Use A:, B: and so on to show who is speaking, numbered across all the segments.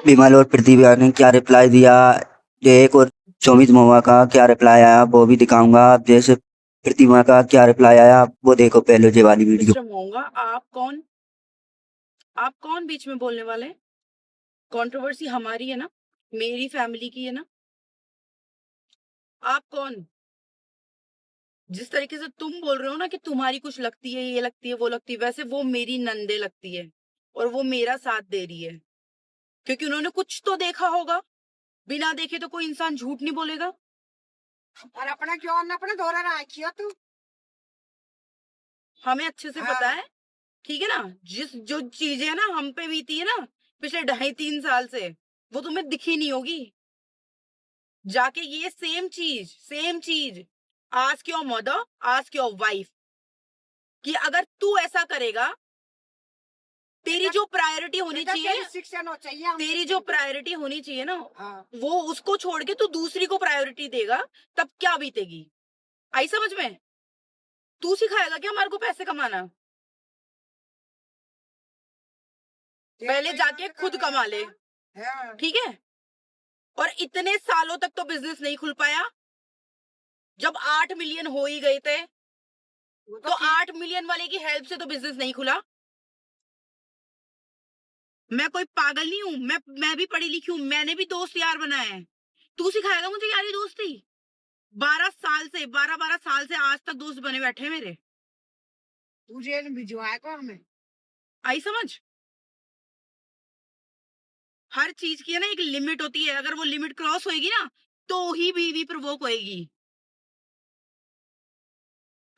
A: विमल और प्रतिभा ने क्या रिप्लाई दिया, एक और शोमित महुआ का क्या रिप्लाई आया वो भी दिखाऊंगा। आप जैसे प्रतिभा का क्या रिप्लाई आया वो देखो पहले ये वाली वीडियो।
B: मिस्टर मोंगा, आप कौन बीच में बोलने वाले? कंट्रोवर्सी हमारी है ना, मेरी फैमिली की है ना। आप कौन? जिस तरीके से तुम बोल रहे हो ना कि तुम्हारी कुछ लगती है, ये लगती है, वो लगती है, वैसे वो मेरी नंदे लगती है और वो मेरा साथ दे रही है क्योंकि उन्होंने कुछ तो देखा होगा। बिना देखे तो कोई इंसान झूठ नहीं बोलेगा।
C: और अपना क्यों अपने दोहरा रखी हो तू?
B: हमें अच्छे से पता है, ठीक है ना। जो चीजें है ना हम पे बीती है ना पिछले 2.5-3 साल से, वो तुम्हें दिखी नहीं होगी। जाके ये सेम चीज ask your mother, ask your wife कि अगर तू ऐसा करेगा, तेरी जो प्रायोरिटी होनी चाहिए, तेरी जो प्रायोरिटी होनी चाहिए ना, वो उसको छोड़ के तू दूसरी को प्रायोरिटी देगा, तब क्या बीतेगी? आई समझ में? तू सिखाएगा क्या हमारे को पैसे कमाना? पहले जाके खुद कमा ले, ठीक है। और इतने सालों तक तो बिजनेस नहीं खुल पाया। जब 8 मिलियन हो ही गए थे तो 8 मिलियन वाले की हेल्प से तो बिजनेस नहीं खुला। मैं कोई पागल नहीं हूं, मैं भी पढ़ी लिखी हूं, मैंने भी दोस्त यार बनाए हैं। तू सिखाएगा मुझे यारी दोस्ती? 12 साल से आज तक दोस्त बने बैठे मेरे।
C: तुझे भिजवाया को हमें?
B: आई समझ? हर चीज की है ना एक लिमिट होती है, अगर वो लिमिट क्रॉस होएगी ना तो ही बीवी प्रवोक होएगी।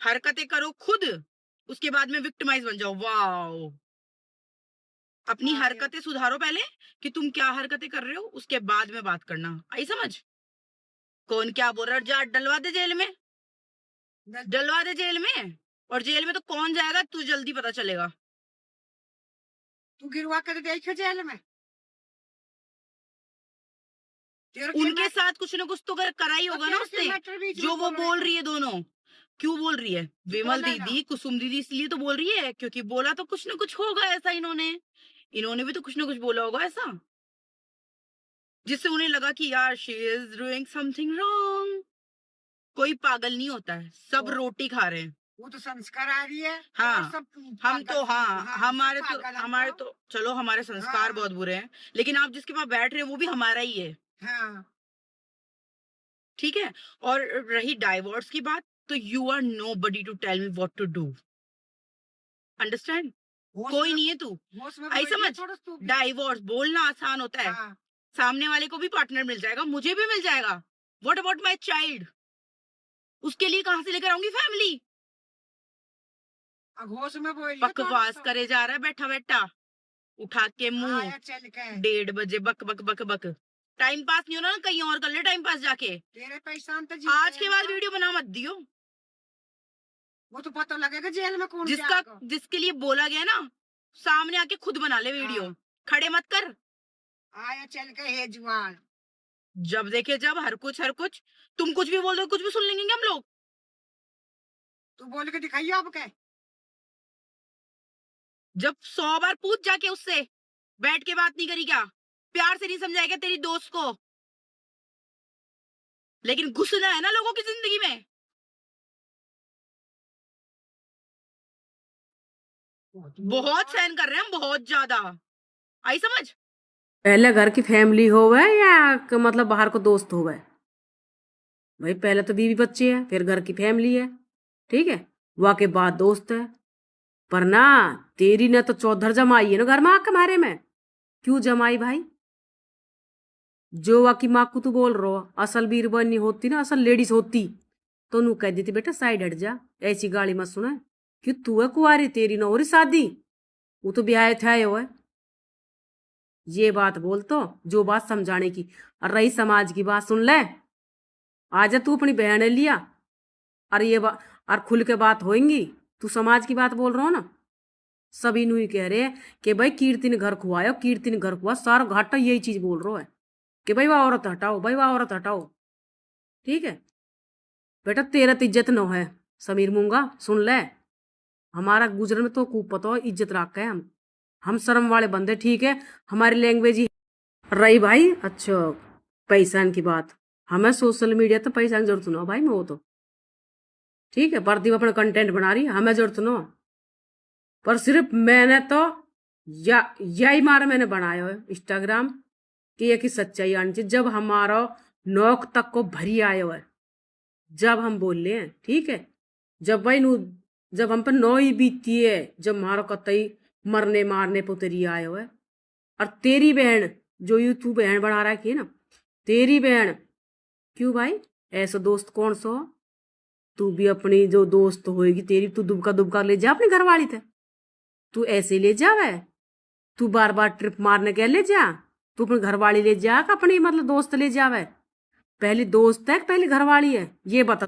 B: हरकतें करो खुद, उसके बाद में विक्टिमाइज बन जाओ। वाओ, अपनी हरकतें सुधारो पहले कि तुम क्या हरकतें कर रहे हो, उसके बाद में बात करना। आई समझ? कौन क्या बोल रहा है? जा डलवा दे जेल में, डलवा दे जेल में। और जेल में तो कौन जाएगा तू जल्दी पता चलेगा।
C: तू गिरवा कर देखो जेल में।
B: उनके साथ कुछ ना कुछ तो करा ही होगा ना उसने, जो वो बोल रही है। दोनों क्यों बोल रही है? विमल दीदी, कुसुम दीदी इसलिए तो बोल रही है क्योंकि बोला तो कुछ ना कुछ होगा ऐसा। इन्होंने भी तो कुछ ना कुछ बोला होगा ऐसा, जिससे उन्हें लगा कि यार she is doing something wrong. कोई पागल नहीं होता है, सब रोटी खा रहे हैं।
C: वो तो संस्कार आ रही है।
B: हाँ,
C: सब
B: हम तो हमारे तो चलो हमारे संस्कार बहुत बुरे हैं, लेकिन आप जिसके पास बैठ रहे हैं वो भी हमारा ही है। ठीक है। और रही डाइवोर्स की बात, तो you are nobody to tell me what to do. Understand? कोई नहीं है तू। आई समझ? डाइवोर्स बोलना आसान होता है, सामने वाले को भी पार्टनर मिल जाएगा, मुझे भी मिल जाएगा। What about my child? उसके लिए कहां से लेकर आऊंगी फैमिली? बकवास करे जा रहा है बैठा बैठा, उठा के मुंह 1:30 बजे बक बक बक बक। टाइम पास नहीं होना ना, कहीं और कर ले टाइम पास जाके। तेरे पैसा आज के बाद वीडियो बना मत दियो।
C: वो तो पता लगेगा जेल में कौन
B: जिसके लिए बोला गया ना, सामने आके खुद बना ले वीडियो। खड़े मत कर।
C: आया चल के है जुआन।
B: जब देखे जब हर कुछ तुम कुछ भी बोल दो, कुछ भी सुन लेंगे हम लोग।
C: तू बोल के दिखाइए आप क्या?
B: जब 100 बार पूछ जाके उससे, बैठ के बात नहीं करी क्या? प्यार से नहीं समझाएगा तेरी दोस्त को? लेकिन घुसना है ना लोगों की जिंदगी में। बहुत सहन कर रहे हैं हम, बहुत ज्यादा। आई समझ?
D: पहले घर की फैमिली हो गए या मतलब बाहर को दोस्त हो गए? भाई पहले तो बीवी बच्चे है, फिर घर की फैमिली है, ठीक है, वहाँ के बाद दोस्त है। पर ना, तेरी ने तो चौधर जमाई है ना घर में आके मारे में। क्यों जमाई भाई? जो वाकी माँ को तू बोल रहा हो, असल बीरबनी होती ना, असल लेडीज होती तो नू कह देती बेटा साइड हट जा, ऐसी गाली मत सुना। क्यों तू है कुआरी, तेरी ना हो रही शादी, वो तो ब्याह थे हो है। ये बात बोल तो, जो बात समझाने की। और रही समाज की बात सुन ले, आजा तू अपनी बहन ने लिया और ये बात और खुल के बात होएंगी। तू समाज की बात बोल रहा हो ना, सभी नु ही कह रहे हैं कि भाई कीर्ति ने घर खुआयो, कीर्ति ने घर खुआ, सारा घाटा यही चीज बोल रहा है कि भाई वह औरत हटाओ, भाई वह औरत हटाओ। ठीक है बेटा, तेरा तो इज्जत न है। समीर मूंगा सुन ले, हमारा गुजर में तो खूब पता हो, इज्जत रख है हम शर्म वाले बंदे, ठीक है, हमारी लैंग्वेज ही रही भाई अच्छा पैसा की बात, हमें सोशल मीडिया तो पैसा की जरूरत ना हो भाई, मैं वो तो ठीक है प्रदीप अपना कंटेंट बना रही है, हमें जरूरत ना हो। पर सिर्फ मैंने तो यही मारा मैंने बनाया है इंस्टाग्राम कि ये की सच्चाई आनी चाहिए। जब हमारा नौक तक को भरी आयो है, जब हम बोल रहे हैं ठीक है, जब भाई नु जब हम पर नौ ही बीती है, जब मारो कतई मरने मारने पुतरी आयो है। और तेरी बहन जो यू तू बहन बना रखी है ना, तेरी बहन क्यों भाई, ऐसा दोस्त कौन सा हो? तू भी अपनी जो दोस्त होएगी तेरी, तू दुबका दुबका ले जा अपनी घरवाली थे, तू ऐसे ले जावे, तू बार बार ट्रिप मारने के ले जा, तू अपनी घरवाली ले जा कि अपनी मतलब दोस्त ले जावे? पहली दोस्त है कि पहली घरवाली है ये बता।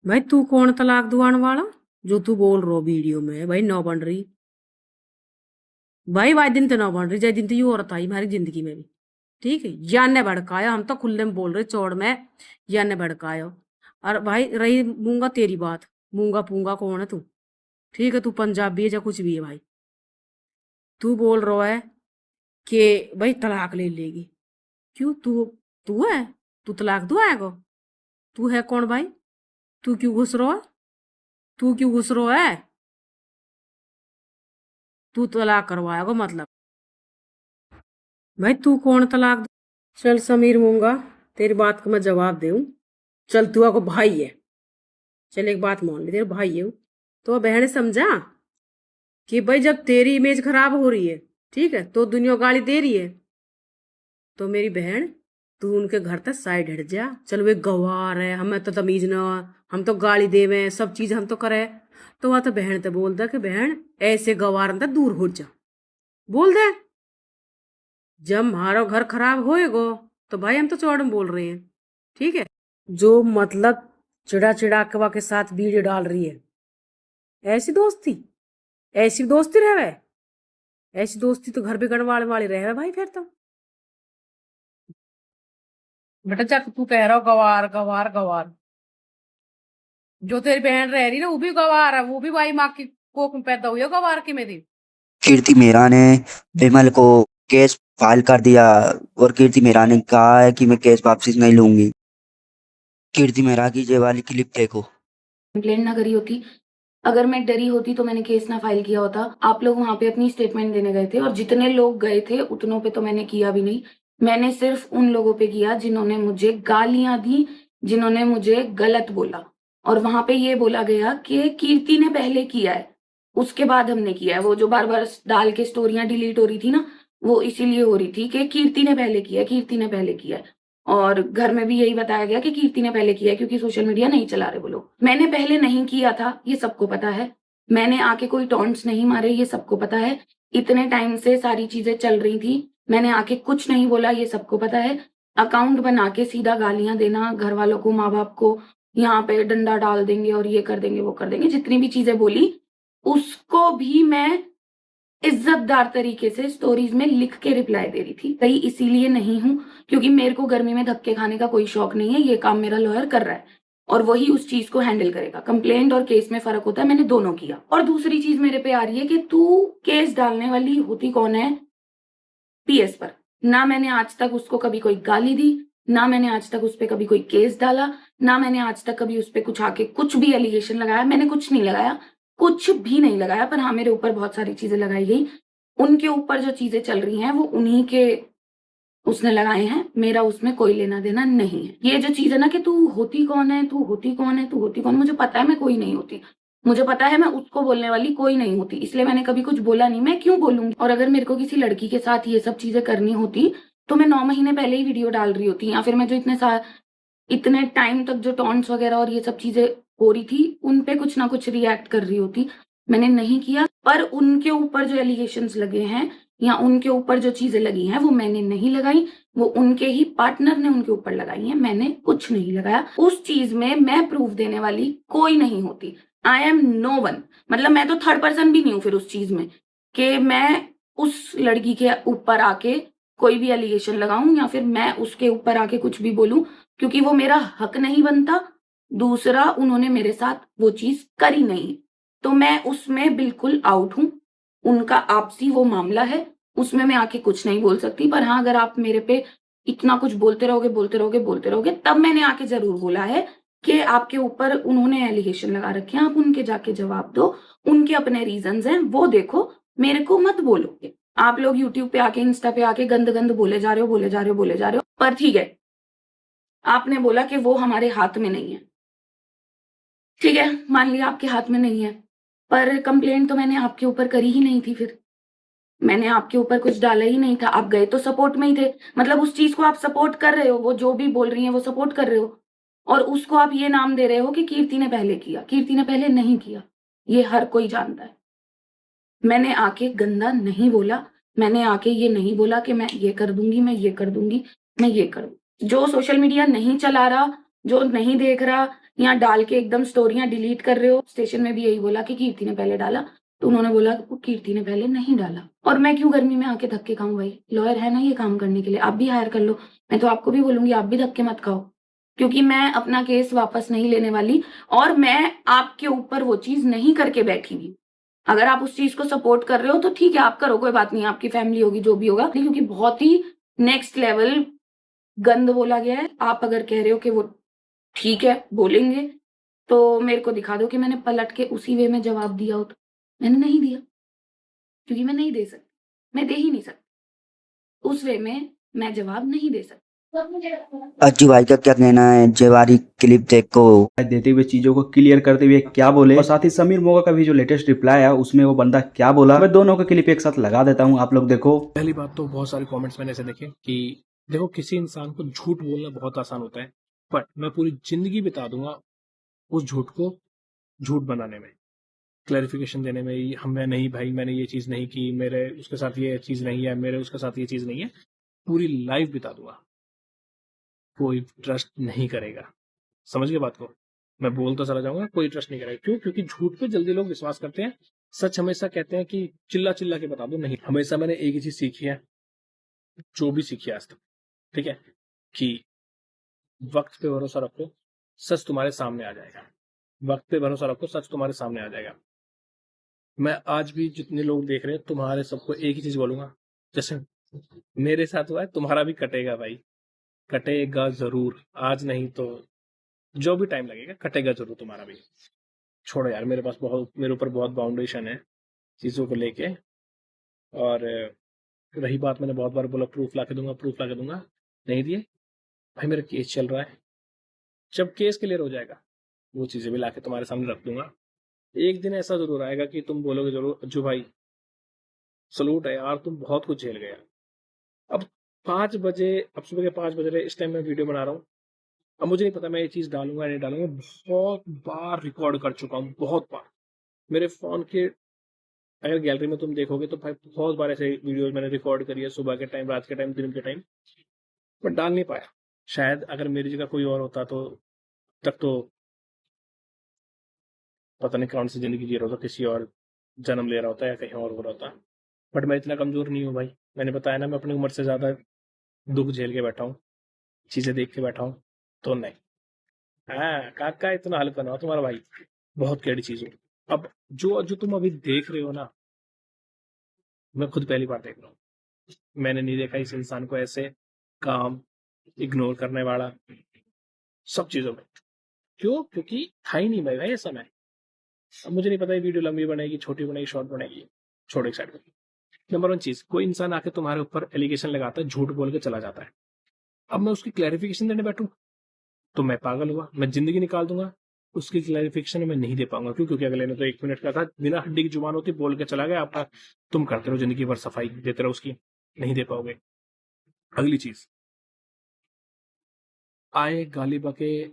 D: भाई तू कौन तलाक दुआन वाला जो तू बोल रहा वीडियो में? भाई नौ बन रही भाई, वाई दिन तो नौ बन रही, जय दिन तो ये औरत आई हमारी जिंदगी में भी ठीक है, यान ने भड़काया, हम तो खुले में बोल रहे चौड़ में, यान ने भड़काया। और भाई रही मूंगा तेरी बात, मूंगा पूंगा कौन है तू? ठीक है तू पंजाबी है या कुछ भी है भाई, तू बोल रहा है कि भाई तलाक ले लेगी, क्यों तू तू है, तू तलाक दुआएगा? तू है कौन भाई? तू क्यों घुस रहा है? तू क्यों घुस रहा है? तू तलाक करवाएगा मतलब? भाई तू कौन तलाक चल समीर मूंगा, तेरी बात को मैं जवाब दूं। चल तू आको भाई है, चल एक बात मान ले तेरे भाई है, तो बहन समझा कि भाई जब तेरी इमेज खराब हो रही है ठीक है, तो दुनिया गाली दे रही है, तो मेरी बहन तू उनके घर तक साइड हट जा। चल वे गवार है, हमें तो तमीज ना, हम तो गाली देवे सब चीज हम तो करे, तो वह तो बहन तो बोल दे कि बहन ऐसे गवार अंदर दूर हो जा, बोल दे। जब हमारा घर खराब होएगो तो भाई हम तो चौड़ में बोल रहे हैं ठीक है, जो मतलब चिड़ा चिड़ा के साथ वीडियो डाल रही है, ऐसी दोस्ती, ऐसी दोस्ती रहे, ऐसी दोस्ती तो घर बिगड़ने वाले वाले रहे भाई फिर तो। बेटा चक तू कह रहा हो गवार गवार गवार, जो तेरी बहन रह रही ना वो भी गवार है, वो भी भाई माँ की कोख में पैदा हुई है गवार की मेरी।
A: कीर्ति मेहरा ने विमल को केस फाइल कर दिया और कीर्ति मेहरा ने कहा है कि मैं केस वापसी नहीं लूंगी। कीर्ति मेहरा की ये वाली क्लिप देखो।
E: कंप्लेंट ना करी होती, अगर मैं डरी होती तो मैंने केस ना फाइल किया होता। आप लोग वहां पे अपनी स्टेटमेंट देने गए थे और जितने लोग गए थे उतनों पे तो मैंने किया भी नहीं। मैंने सिर्फ उन लोगों पे किया जिन्होंने मुझे गालियां दी, जिन्होंने मुझे गलत बोला। और वहां पे ये बोला गया कि कीर्ति ने पहले किया है, उसके बाद हमने किया है। वो जो बार बार डाल के स्टोरियां डिलीट हो रही थी ना, वो इसीलिए हो रही थी कि कीर्ति ने पहले किया है, कीर्ति ने पहले किया है। और घर में भी यही बताया गया कि कीर्ति ने पहले किया है क्योंकि सोशल मीडिया नहीं चला रहे वो लोग। मैंने पहले नहीं किया था ये सबको पता है, मैंने आके कोई टॉन्ट्स नहीं मारे ये सबको पता है। इतने टाइम से सारी चीजें चल रही थी, मैंने आके कुछ नहीं बोला ये सबको पता है। अकाउंट बना के सीधा गालियां देना घर वालों को, माँ बाप को, यहाँ पे डंडा डाल देंगे और ये कर देंगे वो कर देंगे, जितनी भी चीजें बोली उसको भी मैं इज्जतदार तरीके से स्टोरीज में लिख के रिप्लाई दे रही थी। सही इसीलिए नहीं हूं क्योंकि मेरे को गर्मी में धक्के खाने का कोई शौक नहीं है, ये काम मेरा लॉयर कर रहा है और वही उस चीज को हैंडल करेगा। कंप्लेंट और केस में फर्क होता है, मैंने दोनों किया। और दूसरी चीज मेरे पे आ रही है कि तू केस डालने वाली होती कौन है पीएस पर? ना मैंने आज तक उसको कभी कोई गाली दी, ना मैंने आज तक उस पर कभी कोई केस डाला, ना मैंने आज तक कभी उस पर कुछ आके कुछ भी एलिगेशन लगाया। मैंने कुछ नहीं लगाया, कुछ भी नहीं लगाया। पर हाँ मेरे ऊपर बहुत सारी चीजें लगाई गई, उनके ऊपर जो चीजें चल रही हैं वो उन्हीं के उसने लगाए हैं, मेरा उसमें कोई लेना देना नहीं है। ये जो चीज है ना कि तू होती कौन है, तू होती कौन है, तू होती कौन है, मुझे पता है मैं कोई नहीं होती, मुझे पता है मैं उसको बोलने वाली कोई नहीं होती, इसलिए मैंने कभी कुछ बोला नहीं। मैं क्यों बोलूंगी? और अगर मेरे को किसी लड़की के साथ ये सब चीजें करनी होती तो मैं 9 महीने पहले ही वीडियो डाल रही होती, या फिर मैं जो इतने टाइम तक जो टॉन्ट्स वगैरह और ये सब चीजें हो रही थी उन पे कुछ ना कुछ रिएक्ट कर रही होती। मैंने नहीं किया। पर उनके ऊपर जो एलिगेशंस लगे हैं या उनके ऊपर जो चीजें लगी हैं वो मैंने नहीं लगाई, वो उनके ही पार्टनर ने उनके ऊपर लगाई हैं, मैंने कुछ नहीं लगाया। उस चीज में मैं प्रूफ देने वाली कोई नहीं होती। आई एम नो वन, मतलब मैं तो थर्ड पर्सन भी नहीं हूं फिर उस चीज में कि मैं उस लड़की के ऊपर आके कोई भी एलिगेशन लगाऊं या फिर मैं उसके ऊपर आके कुछ भी बोलूं, क्योंकि वो मेरा हक नहीं बनता। दूसरा उन्होंने मेरे साथ वो चीज करी नहीं, तो मैं उसमें बिल्कुल आउट हूं। उनका आपसी वो मामला है, उसमें मैं आके कुछ नहीं बोल सकती, पर हाँ, अगर आप मेरे पे इतना कुछ बोलते रहोगे, तब मैंने आके ज़रूर बोला है कि आपके ऊपर उन्होंने एलिगेशन लगा रखे हैं, आप उनके जाके जवाब दो, उनके अपने रीज़न्स हैं, वो देखो, मेरे को मत बोलो। आप लोग यूट्यूब पे आके, इंस्टा पे आके गंद बोले जा रहे हो, पर ठीक है, आपने बोला कि वो हमारे हाथ में नहीं है। ठीक है, मान लिया आपके हाथ में नहीं है, पर कंप्लेंट तो मैंने आपके ऊपर करी ही नहीं थी फिर। मैंने आपके ऊपर कुछ डाला ही नहीं था, आप गए तो सपोर्ट में ही थे। मतलब उस चीज़ को आप सपोर्ट कर रहे हो, वो जो भी बोल रही हैं वो सपोर्ट कर रहे हो, और उसको आप ये नाम दे रहे हो कि कीर्ति ने पहले किया। कीर्ति ने पहले नहीं किया, ये हर कोई जानता है। मैंने आके गंदा नहीं बोला, मैंने आके ये नहीं बोला कि मैं ये कर दूंगी, मैं ये कर दूंगी, मैं ये कर दूंगी। जो सोशल मीडिया नहीं चला रहा, जो नहीं देख रहा, या डाल के एकदम स्टोरियां डिलीट कर रहे हो, स्टेशन में भी यही बोला कि कीर्ति ने पहले डाला, तो उन्होंने बोला कि कीर्ति ने पहले नहीं डाला। और मैं क्यों गर्मी में आके धक्के खाऊं भाई? लॉयर है ना ये काम करने के लिए, आप भी हायर कर लो। मैं तो आपको भी बोलूंगी आप भी धक्के मत खाओ, क्योंकि मैं अपना केस वापस नहीं लेने वाली, और मैं आपके ऊपर वो चीज नहीं करके बैठी हुई। अगर आप उस चीज को सपोर्ट कर रहे हो तो ठीक है, आप करो, कोई बात नहीं, आपकी फैमिली होगी, जो भी होगा, क्योंकि बहुत ही नेक्स्ट लेवल गंद बोला गया है। आप अगर कह रहे हो कि वो ठीक है बोलेंगे, तो मेरे को दिखा दो कि मैंने पलट के उसी वे में जवाब दिया हो। तो मैंने नहीं दिया, क्योंकि मैं नहीं दे सकती, मैं दे ही नहीं सकती, उस वे में मैं जवाब नहीं दे सकती।
A: अज्जू भाई का क्या कहना है जे वाली क्लिप देखो?
F: देते हुए चीजों को क्लियर करते हुए क्या बोले, और साथ ही समीर मोगा का भी जो लेटेस्ट रिप्लाई है उसमें वो बंदा क्या बोला, मैं दोनों का क्लिप एक साथ लगा देता हूँ, आप लोग देखो।
G: पहली बात तो बहुत सारे कमेंट्स मैंने ऐसे देखे कि देखो, किसी इंसान को झूठ बोलना बहुत आसान होता है, बट मैं पूरी जिंदगी बिता दूंगा उस झूठ को झूठ बनाने में, क्लैरिफिकेशन देने में। हम मैं नहीं भाई, मैंने ये चीज नहीं की, मेरे उसके साथ ये चीज नहीं है, मेरे उसके साथ ये चीज नहीं है, पूरी लाइफ बिता दूंगा, कोई ट्रस्ट नहीं करेगा। समझ गए बात को? मैं बोलता चला जाऊंगा, कोई ट्रस्ट नहीं करेगा। क्यों? क्योंकि झूठ पे जल्दी लोग विश्वास करते हैं। सच हमेशा कहते हैं कि चिल्ला चिल्ला के बता दो, नहीं। हमेशा मैंने एक ही चीज सीखी है, जो भी सीखी है आज तक, ठीक है, कि वक्त पे भरोसा रखो, सच तुम्हारे सामने आ जाएगा। वक्त पे भरोसा रखो, सच तुम्हारे सामने आ जाएगा। मैं आज भी जितने लोग देख रहे हैं, तुम्हारे सबको एक ही चीज बोलूंगा, जैसे मेरे साथ हुआ है, तुम्हारा भी कटेगा भाई, कटेगा जरूर। आज नहीं तो जो भी टाइम लगेगा, कटेगा जरूर तुम्हारा भी। छोड़ो यार, मेरे ऊपर बहुत बाउंडेशन है चीजों को लेके। और रही बात, मैंने बहुत बार बोला प्रूफ ला के दूंगा, नहीं दिए भाई। मेरा केस चल रहा है, जब केस क्लियर हो जाएगा वो चीजें भी लाके तुम्हारे सामने रख दूंगा। एक दिन ऐसा जरूर आएगा कि तुम बोलोगे जरूर, अज्जू भाई सलूट है यार, तुम बहुत कुछ झेल गया। अब 5 बजे, अब सुबह के 5 बज रहे, इस टाइम में वीडियो बना रहा हूँ। अब मुझे नहीं पता मैं ये चीज डालूंगा या नहीं डालूंगा। बहुत बार रिकॉर्ड कर चुका हूँ, बहुत बार। मेरे फोन के अगर गैलरी में तुम देखोगे तो भाई बहुत बार ऐसे वीडियोस मैंने रिकॉर्ड करी है, सुबह के टाइम, रात के टाइम, दिन के टाइम, बट डाल नहीं पाया। शायद अगर मेरी जगह कोई और होता तो तक तो पता नहीं कौन सी जिंदगी जी रहा होता, किसी और जन्म ले रहा होता या कहीं और हो रहा होता। बट मैं इतना कमजोर नहीं हूँ भाई। मैंने बताया ना, मैं अपनी उम्र से ज्यादा दुख झेल के बैठा हूँ, चीजें देख के बैठा हूँ, तो नहीं। हाँ काका, इतना हल्का ना हो तुम्हारा भाई, बहुत कैडी चीज हो। अब जो जो तुम अभी देख रहे हो ना, मैं खुद पहली बार देख रहा हूँ। मैंने नहीं देखा इस इंसान को ऐसे काम इग्नोर करने वाला सब चीजों में। क्यों? क्योंकि था ही नहीं भाई ऐसा मैं। अब मुझे नहीं पता ये वीडियो लंबी बनेगी, छोटी बनेगी, शॉर्ट बनेगी, छोड़ो एक साइड में। नंबर 1 चीज, कोई इंसान आके तुम्हारे ऊपर एलिगेशन लगाता है, झूठ बोल के चला जाता है। अब मैं उसकी क्लैरिफिकेशन देने बैठूं तो मैं पागल हुआ, मैं जिंदगी निकाल दूंगा। उसकी क्लैरिफिकेशन मैं नहीं दे पाऊंगा। क्यों? क्योंकि अगले ने तो 1 मिनट का था, बिना हड्डी की जुबान होती, बोल के चला गया। आपका तुम करते रहो जिंदगी भर सफाई देते रहो, उसकी नहीं दे पाओगे। अगली चीज, आए गाली बके,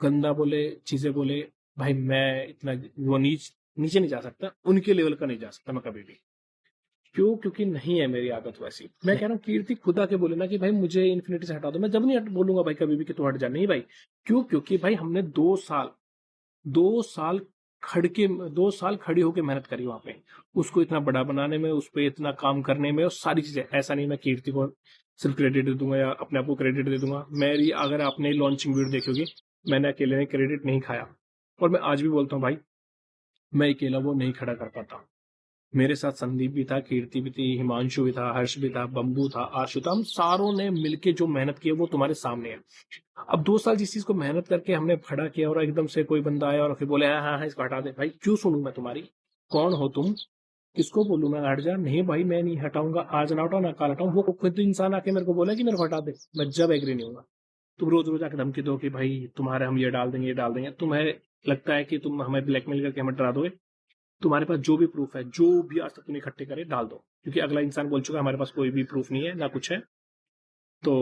G: गंदा बोले, चीजें बोले, भाई मैं इतना वो नीचे नहीं जा सकता, उनके लेवल का नहीं जा सकता मैं कभी भी। क्यों? क्योंकि नहीं है मेरी आदत वैसी। मैं कह रहा हूँ कीर्ति खुद आके बोले ना कि भाई मुझे इन्फिनिटी से हटा दो, मैं जब नहीं बोलूंगा भाई कभी भी कि तू हट जा, नहीं भाई। क्यों? क्योंकि भाई हमने 2 साल 2 साल खड़ी होकर मेहनत करी वहां पे, उसको इतना बड़ा बनाने में, उस पर इतना काम करने में, और सारी चीजें। ऐसा नहीं मैं कीर्ति को सिर्फ क्रेडिट दे दूंगा या अपने आप को क्रेडिट दे दूंगा। मेरी अगर आपने लॉन्चिंग वीडियो देखी होगी, मैंने अकेले ने क्रेडिट नहीं खाया, और मैं आज भी बोलता हूँ भाई, मैं अकेला वो नहीं खड़ा कर पाता। मेरे साथ संदीप भी था, कीर्ति भी थी, हिमांशु भी था, हर्ष भी था, बम्बू था, आशु था। हम सारों ने मिलके जो मेहनत की है वो तुम्हारे सामने है। अब 2 साल जिस चीज को मेहनत करके हमने खड़ा किया और एकदम से कोई बंदा आया और फिर बोले हाँ हाँ हाँ, इसको हटा दे, भाई क्यों सुनूं मैं तुम्हारी? कौन हो तुम? किसको बोलूं मैं हट जा? नहीं भाई मैं नहीं हटाऊंगा, आज ना हटाऊं ना कल हटाऊं। वो खुद इंसान आके मेरे को बोला कि मेरे को हटा दे, मैं जब एग्री नहीं होगा। तुम रोज रोज आके धमकी दो कि भाई तुम्हारे हम ये डाल देंगे ये डाल देंगे। तुम्हें लगता है कि तुम हमें ब्लैकमेल करके हमें डरा दोगे? तुम्हारे पास जो भी प्रूफ है, जो भी आज तक तुमने इकट्ठे करे, डाल दो। क्योंकि अगला इंसान बोल चुका है हमारे पास कोई भी प्रूफ नहीं है ना कुछ है। तो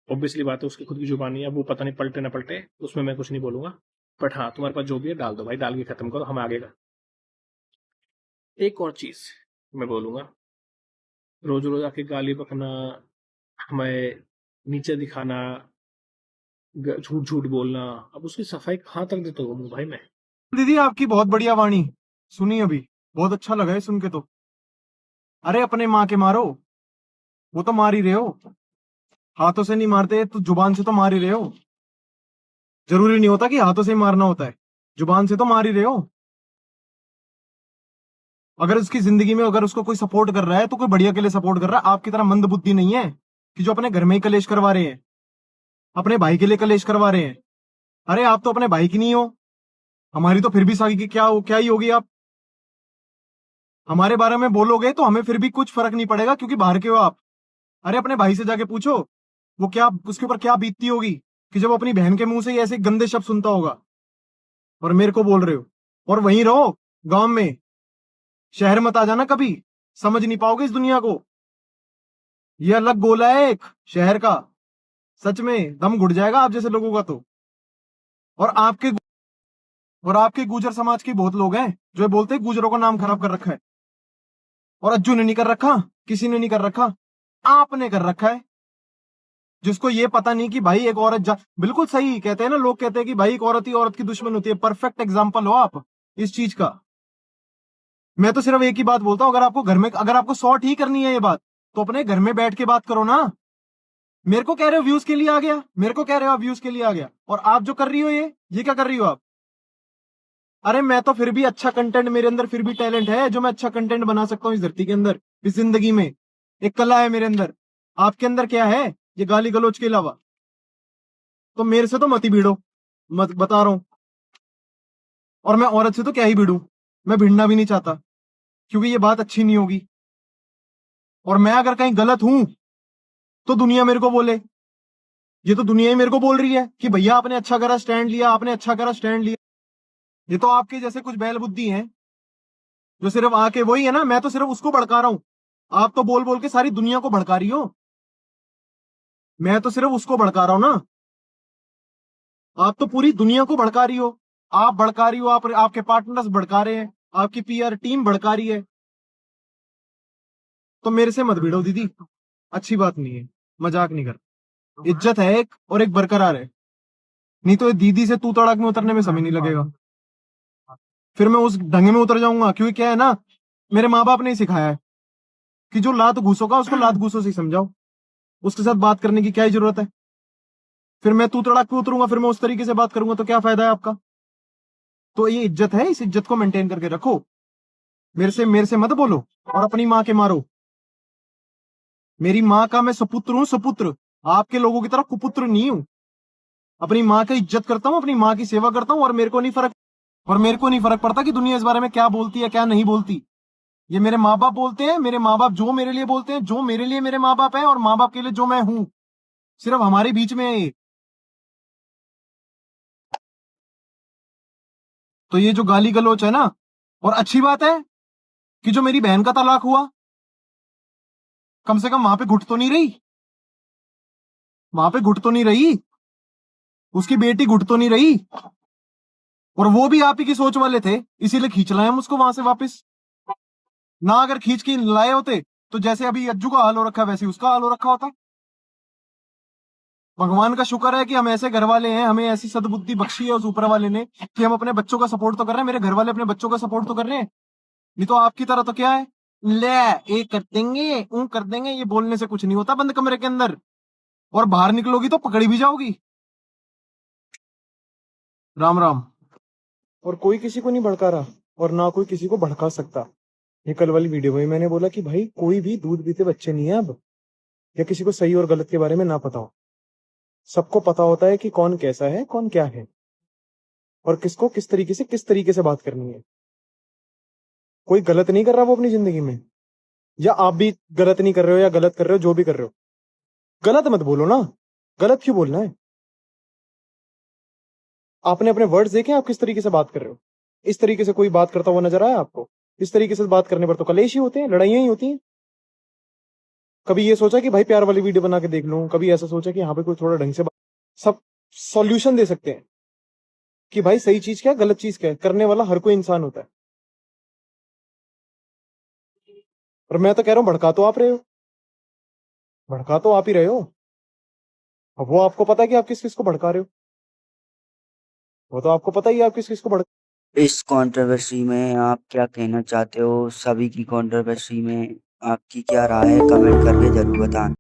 G: ऑब्वियसली बात है, उसकी खुद की जुबानी है, वो पता नहीं पलटे ना पलटे, उसमें मैं कुछ नहीं बोलूंगा। बट हाँ, तुम्हारे पास जो भी है डाल दो भाई, डाल के खत्म करो, हम आगे का। एक और चीज मैं बोलूंगा, रोज रोज आके गाली बकना, हमें नीचे दिखाना, झूठ झूठ बोलना, अब उसकी सफाई कहाँ तक देता हूँ भाई मैं?
H: दीदी आपकी बहुत बढ़िया वाणी सुनी अभी, बहुत अच्छा लगा है सुन के। तो अरे अपने माँ के मारो, वो तो मार ही रहे हो। हाथों से नहीं मारते तो जुबान से तो मार ही रहे हो। जरूरी नहीं होता कि हाथों से ही मारना होता है, जुबान से तो मार ही रहे हो। अगर उसकी जिंदगी में अगर उसको कोई सपोर्ट कर रहा है तो कोई बढ़िया के लिए सपोर्ट कर रहा है। आपकी तरह मंद बुद्धि नहीं है कि जो अपने घर में ही कलेश करवा रहे हैं, अपने भाई के लिए कलेश करवा रहे हैं। अरे आप तो अपने भाई की नहीं हो, हमारी तो फिर भी सागी की क्या ही होगी। आप हमारे बारे में बोलोगे तो हमें फिर भी कुछ फर्क नहीं पड़ेगा क्योंकि बाहर के हो आप। अरे अपने भाई से जाके पूछो वो क्या उसके ऊपर क्या बीतती होगी कि जब अपनी बहन के मुंह से ही ऐसे गंदे शब्द सुनता होगा और मेरे को बोल रहे हो। और वहीं रहो गांव में, शहर मत आ जाना कभी, समझ नहीं पाओगे इस दुनिया को। ये अलग गोला है एक शहर का, सच में दम घुट जाएगा आप जैसे लोगों का तो। और आपके गुजर समाज के बहुत लोग हैं जो बोलते हैं गुजरों का नाम खराब कर रखा है। और अज्जू ने नहीं कर रखा, किसी ने नहीं कर रखा, आपने कर रखा है। जिसको ये पता नहीं कि भाई एक औरत बिल्कुल सही कहते हैं ना, लोग कहते हैं कि भाई एक औरत ही औरत की दुश्मन होती है। परफेक्ट एग्जाम्पल हो आप इस चीज का। मैं तो सिर्फ एक ही बात बोलता हूं, अगर आपको घर में अगर आपको सॉर्ट ही करनी है ये बात तो अपने घर में बैठ के बात करो ना। मेरे को कह रहे हो व्यूज के लिए आ गया, मेरे को कह रहे हो व्यूज के लिए आ गया, और आप जो कर रही हो ये क्या कर रही हो आप? अरे मैं तो फिर भी अच्छा कंटेंट, मेरे अंदर फिर भी टैलेंट है जो मैं अच्छा कंटेंट बना सकता हूँ इस धरती के अंदर, इस जिंदगी में एक कला है मेरे अंदर। आपके अंदर क्या है ये गाली गलौज के अलावा? तो मेरे से तो मत ही भिड़ो, मत बता रहा हूं। और मैं औरत से तो क्या ही भिड़ूं, मैं भिड़ना भी नहीं चाहता क्योंकि ये बात अच्छी नहीं होगी। और मैं अगर कहीं गलत हूं तो दुनिया मेरे को बोले, ये तो दुनिया ही मेरे को बोल रही है कि भैया आपने अच्छा करा स्टैंड लिया, आपने अच्छा करा स्टैंड लिया। ये तो आपके जैसे कुछ बैल बुद्धि हैं जो सिर्फ आके वही है ना, मैं तो सिर्फ उसको भड़का रहा हूं। आप तो बोल बोल के सारी दुनिया को भड़का रही हो, मैं तो सिर्फ उसको भड़का रहा हूं ना। आप तो पूरी दुनिया को भड़का रही हो, आप भड़का रही हो, आपके पार्टनर्स भड़का रहे हैं, आपकी पीआर टीम भड़का रही है। तो मेरे से मत भिड़ो दीदी, अच्छी बात नहीं है, मजाक नहीं कर। इज्जत है एक और एक बरकरार है, नहीं तो ये दीदी से तू तड़ाक में उतरने में समय नहीं लगेगा। फिर मैं उस ढंग में उतर जाऊंगा क्योंकि क्या है ना, मेरे माँ बाप ने सिखाया है कि जो लात घूसों का उसको लात घूसों से समझाओ, उसके साथ बात करने की क्या ही जरूरत है। फिर मैं तू तड़ाक पे उतरूंगा, फिर मैं उस तरीके से बात करूंगा तो क्या फायदा है आपका? तो ये इज्जत है, इस इज्जत को मेंटेन करके रखो। मेरे से मत बोलो और अपनी माँ के मारो। मेरी माँ का मैं सपुत्र हूं, सपुत्र, आपके लोगों की तरह कुपुत्र नहीं हूं। अपनी माँ की इज्जत करता हूं, अपनी माँ की सेवा करता हूं, और मेरे को नहीं फर्क पड़ता कि दुनिया इस बारे में क्या बोलती है क्या नहीं बोलती। ये मेरे माँ बाप बोलते हैं, मेरे माँ बाप जो मेरे लिए बोलते हैं, जो मेरे लिए मेरे माँ बाप हैं, और माँ बाप के लिए जो मैं हूं, सिर्फ हमारे बीच में है ये। तो ये जो गाली गलौच है ना, और अच्छी बात है कि जो मेरी बहन का तलाक हुआ, कम से कम वहां पे घुट तो नहीं रही, वहां पे घुट तो नहीं रही, उसकी बेटी घुट तो नहीं रही। और वो भी आप ही की सोच वाले थे, इसीलिए खींच लाए हम उसको वहां से वापस। ना अगर खींच के लाए होते तो जैसे अभी अज्जू का हाल हो रखा है वैसे उसका हाल हो रखा होता। भगवान का शुक्र है कि हम ऐसे घर वाले हैं, हमें ऐसी सद्बुद्धि बख्शी है उस ऊपर वाले ने कि हम अपने बच्चों का सपोर्ट तो कर रहे हैं, मेरे घर वाले अपने बच्चों का सपोर्ट तो कर रहे हैं। नहीं तो आपकी तरह तो क्या है, ले ये कर देंगे ऊं कर देंगे, ये बोलने से कुछ नहीं होता बंद कमरे के अंदर, और बाहर निकलोगी तो पकड़ी भी जाओगी। राम राम। और कोई किसी को नहीं भड़का रहा और ना कोई किसी को भड़का सकता। ये कल वाली वीडियो में मैंने बोला कि भाई कोई भी दूध पीते बच्चे नहीं है अब, या किसी को सही और गलत के बारे में ना पता हो। सबको पता होता है कि कौन कैसा है, कौन क्या है, और किसको किस तरीके से बात करनी है। कोई गलत नहीं कर रहा वो अपनी जिंदगी में, या आप भी गलत नहीं कर रहे हो या गलत कर रहे हो, जो भी कर रहे हो, गलत मत बोलो ना। गलत क्यों बोलना है? आपने अपने वर्ड्स देखे आप किस तरीके से बात कर रहे हो? इस तरीके से कोई बात करता हुआ नजर आया आपको? इस तरीके से बात करने पर तो कलेश ही होते हैं, लड़ाइयां ही होती हैं। कभी ये सोचा कि भाई प्यार वाली वीडियो बना के देख लूं, कभी ऐसा सोचा कि यहाँ पे कोई थोड़ा ढंग से सब सॉल्यूशन दे सकते हैं कि भाई सही चीज क्या है, गलत चीज क्या है। करने वाला हर कोई इंसान होता है। और मैं तो कह रहा हूं भड़का तो आप रहे हो, भड़का तो आप ही रहे हो। अब वो आपको पता है कि आप किस किस को भड़का रहे हो, वो तो आपको पता ही है आप किस किस को भड़का।
A: इस कंट्रोवर्सी में आप क्या कहना चाहते हो? सभी की कंट्रोवर्सी में आपकी क्या राय है? कमेंट करके जरूर बताना।